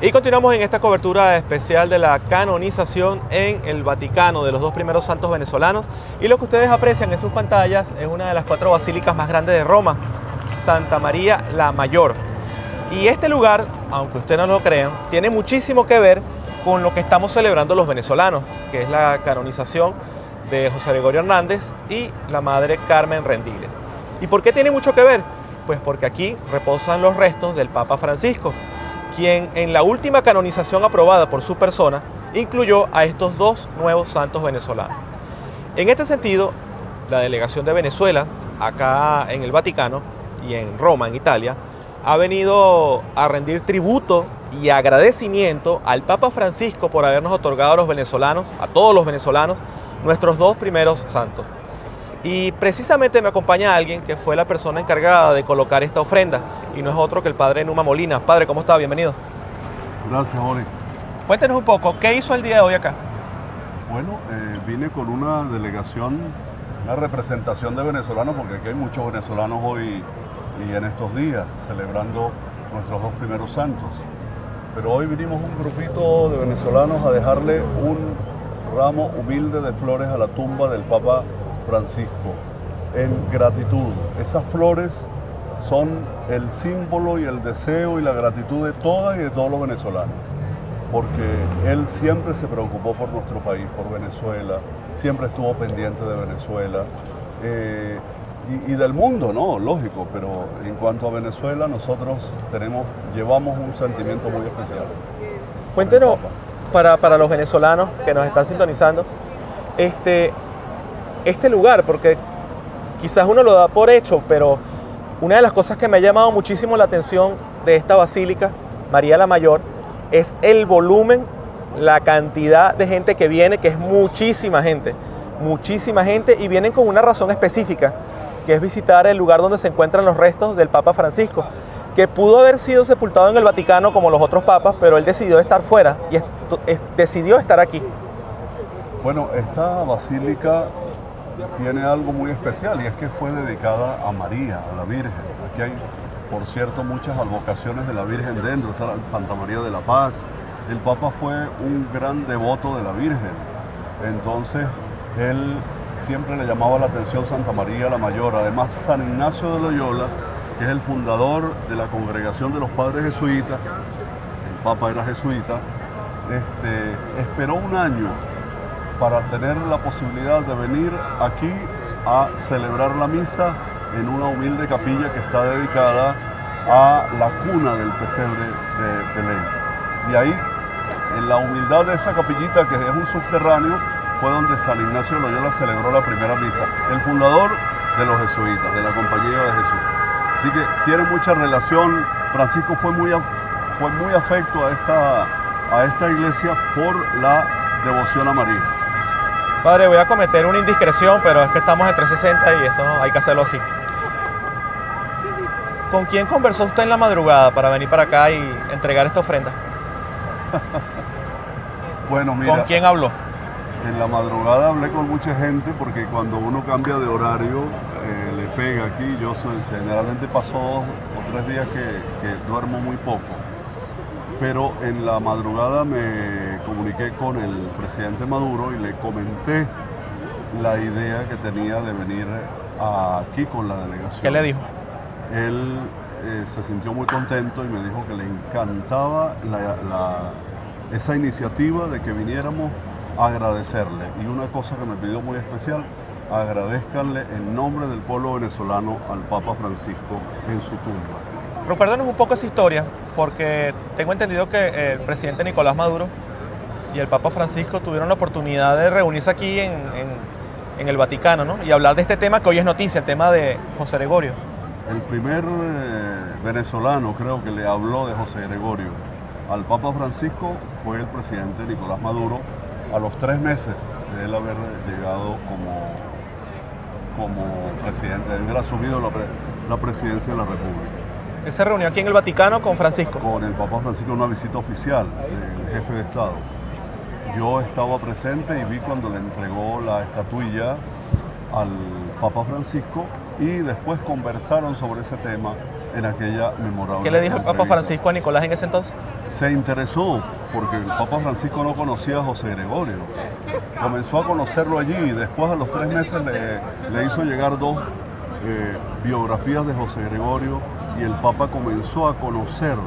Y continuamos en esta cobertura especial de la canonización en el Vaticano de los dos primeros santos venezolanos. Y lo que ustedes aprecian en sus pantallas es una de las 4 basílicas más grandes de Roma, Santa María la Mayor. Y este lugar, aunque ustedes no lo crean, tiene muchísimo que ver con lo que estamos celebrando los venezolanos, que es la canonización de José Gregorio Hernández y la Madre Carmen Rendiles. ¿Y por qué tiene mucho que ver? Pues porque aquí reposan los restos del Papa Francisco, quien en la última canonización aprobada por su persona incluyó a estos 2 nuevos santos venezolanos. En este sentido, la delegación de Venezuela, acá en el Vaticano y en Roma, en Italia, ha venido a rendir tributo y agradecimiento al Papa Francisco por habernos otorgado a los venezolanos, a todos los venezolanos, nuestros 2 primeros santos. Y precisamente me acompaña alguien que fue la persona encargada de colocar esta ofrenda, y no es otro que el padre Numa Molina. Padre, ¿cómo está? Bienvenido. Gracias, Jorge. Cuéntenos un poco, ¿qué hizo el día de hoy acá? Bueno, vine con una delegación, una representación de venezolanos, porque aquí hay muchos venezolanos hoy y en estos días, celebrando nuestros 2 primeros santos. Pero hoy vinimos un grupito de venezolanos a dejarle un ramo humilde de flores a la tumba del Papa Francisco, en gratitud. Esas flores son el símbolo y el deseo y la gratitud de todas y de todos los venezolanos, porque él siempre se preocupó por nuestro país, por Venezuela, siempre estuvo pendiente de Venezuela y del mundo, ¿no? Lógico, pero en cuanto a Venezuela nosotros llevamos un sentimiento muy especial. Cuéntenos, para los venezolanos que nos están sintonizando, este lugar, porque quizás uno lo da por hecho, pero una de las cosas que me ha llamado muchísimo la atención de esta basílica, María la Mayor, es el volumen, la cantidad de gente que viene, que es muchísima gente, y vienen con una razón específica, que es visitar el lugar donde se encuentran los restos del Papa Francisco, que pudo haber sido sepultado en el Vaticano como los otros papas, pero él decidió estar fuera y decidió estar aquí. Bueno, esta basílica tiene algo muy especial y es que fue dedicada a María, a la Virgen. Aquí hay, por cierto, muchas advocaciones de la Virgen dentro, está Santa María de la Paz. El Papa fue un gran devoto de la Virgen, entonces él siempre le llamaba la atención Santa María la Mayor. Además, San Ignacio de Loyola, que es el fundador de la Congregación de los Padres Jesuitas, el Papa era jesuita, esperó un año para tener la posibilidad de venir aquí a celebrar la misa en una humilde capilla que está dedicada a la cuna del pesebre de Belén. Y ahí, en la humildad de esa capillita, que es un subterráneo, fue donde San Ignacio de Loyola celebró la primera misa, el fundador de los jesuitas, de la Compañía de Jesús. Así que tiene mucha relación. Francisco fue muy afecto a esta iglesia por la devoción a María. Padre, voy a cometer una indiscreción, pero es que estamos en 360 y esto no hay que hacerlo así. ¿Con quién conversó usted en la madrugada para venir para acá y entregar esta ofrenda? Bueno, mira, ¿con quién habló? En la madrugada hablé con mucha gente porque cuando uno cambia de horario le pega aquí. Generalmente paso 2 o 3 días que duermo muy poco. Pero en la madrugada me comuniqué con el presidente Maduro y le comenté la idea que tenía de venir aquí con la delegación. ¿Qué le dijo? Él se sintió muy contento y me dijo que le encantaba esa iniciativa de que viniéramos a agradecerle. Y una cosa que me pidió muy especial, agradezcanle en nombre del pueblo venezolano al Papa Francisco en su tumba. Recuérdanos un poco esa historia, porque tengo entendido que el presidente Nicolás Maduro y el Papa Francisco tuvieron la oportunidad de reunirse aquí en el Vaticano, ¿no? Y hablar de este tema que hoy es noticia, el tema de José Gregorio. El primer venezolano, creo, que le habló de José Gregorio al Papa Francisco fue el presidente Nicolás Maduro a los 3 meses de él haber llegado como presidente. Él hubiera asumido la presidencia de la República. Él se reunió aquí en el Vaticano con Francisco. Con el Papa Francisco en una visita oficial del jefe de Estado. Yo estaba presente y vi cuando le entregó la estatuilla al Papa Francisco y después conversaron sobre ese tema en aquella memorable ¿Qué le dijo el Papa entrevista. Francisco a Nicolás en ese entonces? Se interesó porque el Papa Francisco no conocía a José Gregorio. Comenzó a conocerlo allí y después a los 3 meses le hizo llegar 2 biografías de José Gregorio y el Papa comenzó a conocer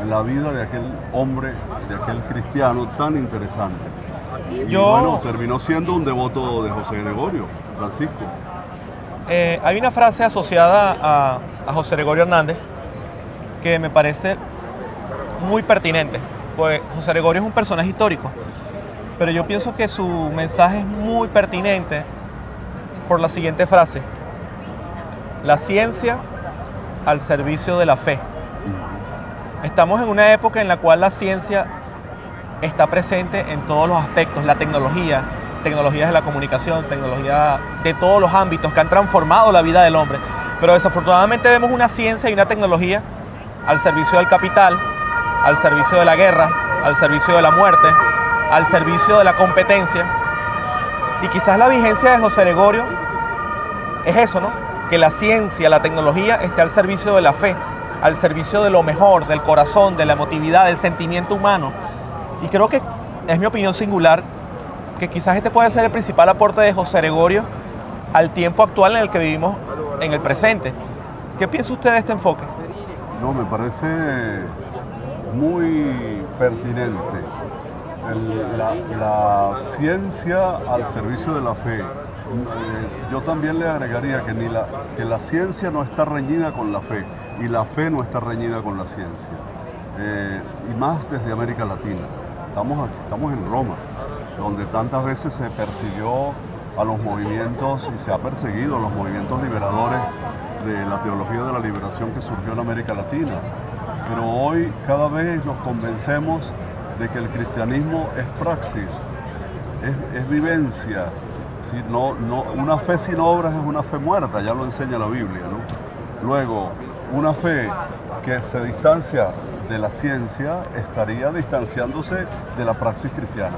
la vida de aquel hombre, de aquel cristiano tan interesante. Y bueno, terminó siendo un devoto de José Gregorio, Francisco. Hay una frase asociada a José Gregorio Hernández que me parece muy pertinente, pues José Gregorio es un personaje histórico, pero yo pienso que su mensaje es muy pertinente por la siguiente frase: la ciencia al servicio de la fe. Estamos en una época en la cual la ciencia está presente en todos los aspectos, la tecnologías de la comunicación, tecnología de todos los ámbitos que han transformado la vida del hombre. Pero desafortunadamente vemos una ciencia y una tecnología al servicio del capital, al servicio de la guerra, al servicio de la muerte, al servicio de la competencia. Y quizás la vigencia de José Gregorio es eso, ¿no? Que la ciencia, la tecnología esté al servicio de la fe, al servicio de lo mejor, del corazón, de la emotividad, del sentimiento humano. Y creo que es mi opinión singular que quizás este puede ser el principal aporte de José Gregorio al tiempo actual en el que vivimos en el presente. ¿Qué piensa usted de este enfoque? No, me parece muy pertinente. La ciencia al servicio de la fe. Yo también le agregaría que la ciencia no está reñida con la fe y la fe no está reñida con la ciencia. Y más desde América Latina. Estamos en Roma, donde tantas veces se persiguió a los movimientos y se ha perseguido a los movimientos liberadores de la teología de la liberación que surgió en América Latina. Pero hoy cada vez nos convencemos de que el cristianismo es praxis, es vivencia. Una fe sin obras es una fe muerta, ya lo enseña la Biblia, ¿no? Luego, una fe que se distancia de la ciencia estaría distanciándose de la praxis cristiana.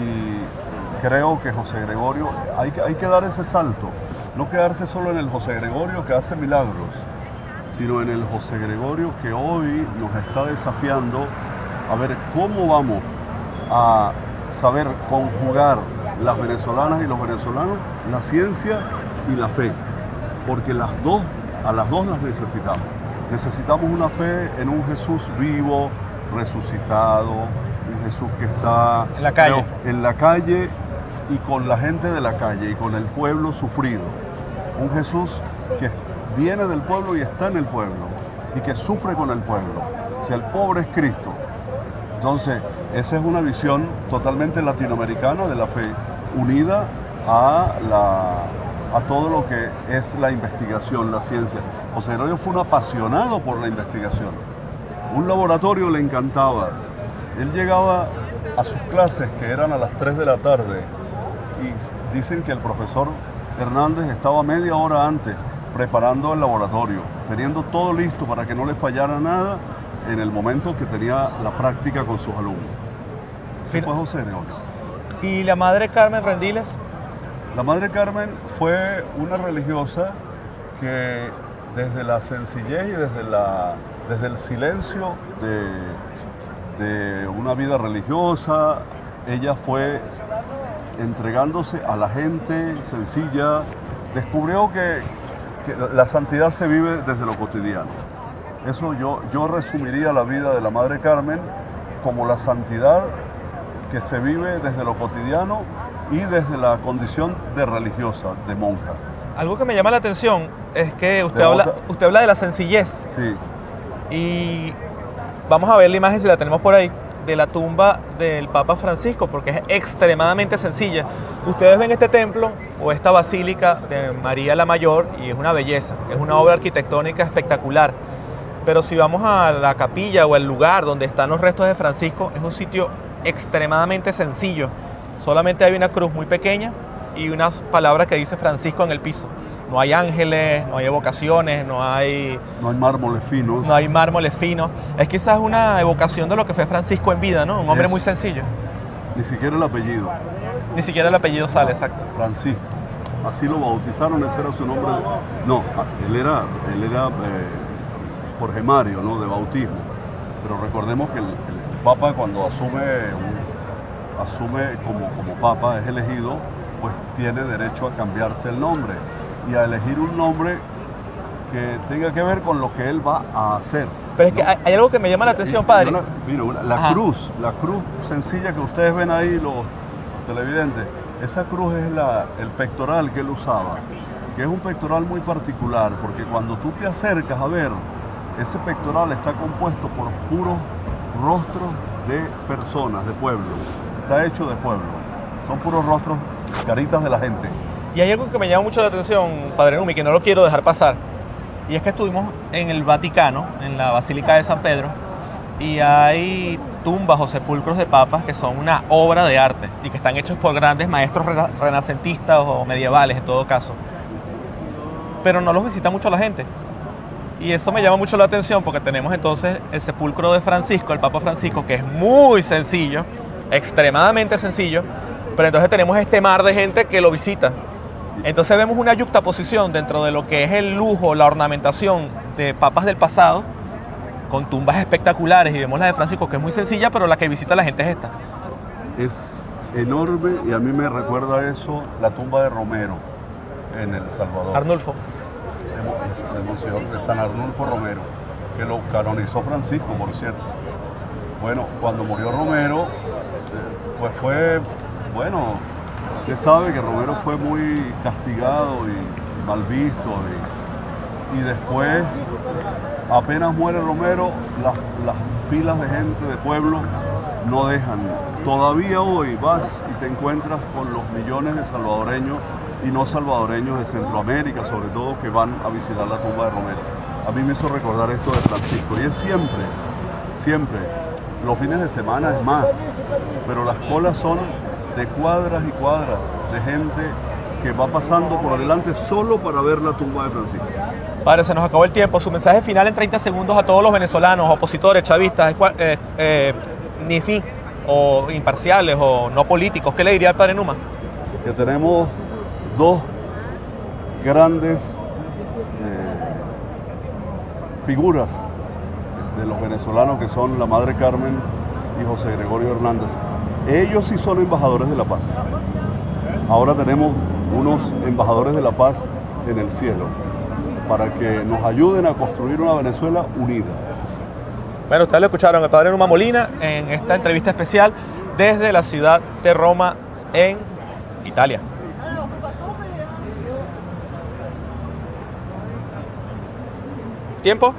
Y creo que José Gregorio, hay que dar ese salto, no quedarse solo en el José Gregorio que hace milagros, sino en el José Gregorio que hoy nos está desafiando a ver cómo vamos a saber conjugar las venezolanas y los venezolanos, la ciencia y la fe, porque a las dos las necesitamos. Necesitamos una fe en un Jesús vivo, resucitado, un Jesús que está en la calle y con la gente de la calle y con el pueblo sufrido. Un Jesús que viene del pueblo y está en el pueblo y que sufre con el pueblo. Si el pobre es Cristo. Entonces, esa es una visión totalmente latinoamericana de la fe, unida a todo lo que es la investigación, la ciencia. José Gregorio fue un apasionado por la investigación. Un laboratorio le encantaba. Él llegaba a sus clases, que eran a las 3 de la tarde, y dicen que el profesor Hernández estaba media hora antes preparando el laboratorio, teniendo todo listo para que no le fallara nada en el momento que tenía la práctica con sus alumnos. Ese fue José Gregorio. ¿Y la Madre Carmen Rendiles? La Madre Carmen fue una religiosa que desde la sencillez y desde el silencio de una vida religiosa, ella fue entregándose a la gente sencilla, descubrió que la santidad se vive desde lo cotidiano. Eso yo resumiría la vida de la Madre Carmen como la santidad que se vive desde lo cotidiano y desde la condición de religiosa, de monja. Algo que me llama la atención es que usted habla de la sencillez. Sí. Y vamos a ver la imagen, si la tenemos por ahí, de la tumba del Papa Francisco, porque es extremadamente sencilla. Ustedes ven este templo o esta basílica de María la Mayor y es una belleza, es una obra arquitectónica espectacular. Pero si vamos a la capilla o el lugar donde están los restos de Francisco, es un sitio extremadamente sencillo. Solamente hay una cruz muy pequeña y unas palabras que dice Francisco en el piso. No hay ángeles, no hay evocaciones, no hay mármoles finos. No hay mármoles finos. Es quizás una evocación de lo que fue Francisco en vida, ¿no? Un hombre muy sencillo. Ni siquiera el apellido. Ni siquiera el apellido sale, exacto. Francisco. Así lo bautizaron, ese era su nombre. No, él era Jorge Mario, ¿no? De bautismo. Pero recordemos que el Papa cuando asume como Papa, es elegido, pues tiene derecho a cambiarse el nombre y a elegir un nombre que tenga que ver con lo que él va a hacer. Pero es que hay algo que me llama la atención, padre. Mira, la cruz sencilla que ustedes ven ahí, los televidentes, esa cruz es el pectoral que él usaba, que es un pectoral muy particular, porque cuando tú te acercas a ver, ese pectoral está compuesto por puros rostros de personas, de pueblo. Está hecho de pueblo. Son puros rostros, caritas de la gente. Y hay algo que me llama mucho la atención, padre Numi, que no lo quiero dejar pasar. Y es que estuvimos en el Vaticano, en la Basílica de San Pedro, y hay tumbas o sepulcros de papas que son una obra de arte y que están hechos por grandes maestros renacentistas o medievales en todo caso. Pero no los visita mucho la gente. Y eso me llama mucho la atención porque tenemos entonces el sepulcro de Francisco, el Papa Francisco, que es muy sencillo, extremadamente sencillo, pero entonces tenemos este mar de gente que lo visita. Entonces vemos una yuxtaposición dentro de lo que es el lujo, la ornamentación de papas del pasado, con tumbas espectaculares, y vemos la de Francisco, que es muy sencilla, pero la que visita la gente es esta. Es enorme y a mí me recuerda eso la tumba de Romero en El Salvador. Arnulfo. De San Arnulfo Romero, que lo canonizó Francisco, por cierto. Bueno, cuando murió Romero, pues fue, bueno, usted sabe que Romero fue muy castigado y mal visto, y después, apenas muere Romero, las filas de gente de pueblo no dejan. Todavía hoy vas y te encuentras con los millones de salvadoreños y no salvadoreños de Centroamérica, sobre todo, que van a visitar la tumba de Romero. A mí me hizo recordar esto de Francisco, y es siempre, los fines de semana es más, pero las colas son de cuadras y cuadras de gente que va pasando por adelante solo para ver la tumba de Francisco. Padre, se nos acabó el tiempo. Su mensaje final en 30 segundos a todos los venezolanos, opositores, chavistas, ni o imparciales o no políticos. ¿Qué le diría al padre Numa? Que tenemos dos grandes figuras de los venezolanos, que son la Madre Carmen y José Gregorio Hernández. Ellos sí son embajadores de la paz. Ahora tenemos unos embajadores de la paz en el cielo para que nos ayuden a construir una Venezuela unida. Bueno, ustedes lo escucharon, el padre Numa Molina, en esta entrevista especial desde la ciudad de Roma, en Italia. ¿Tiempo?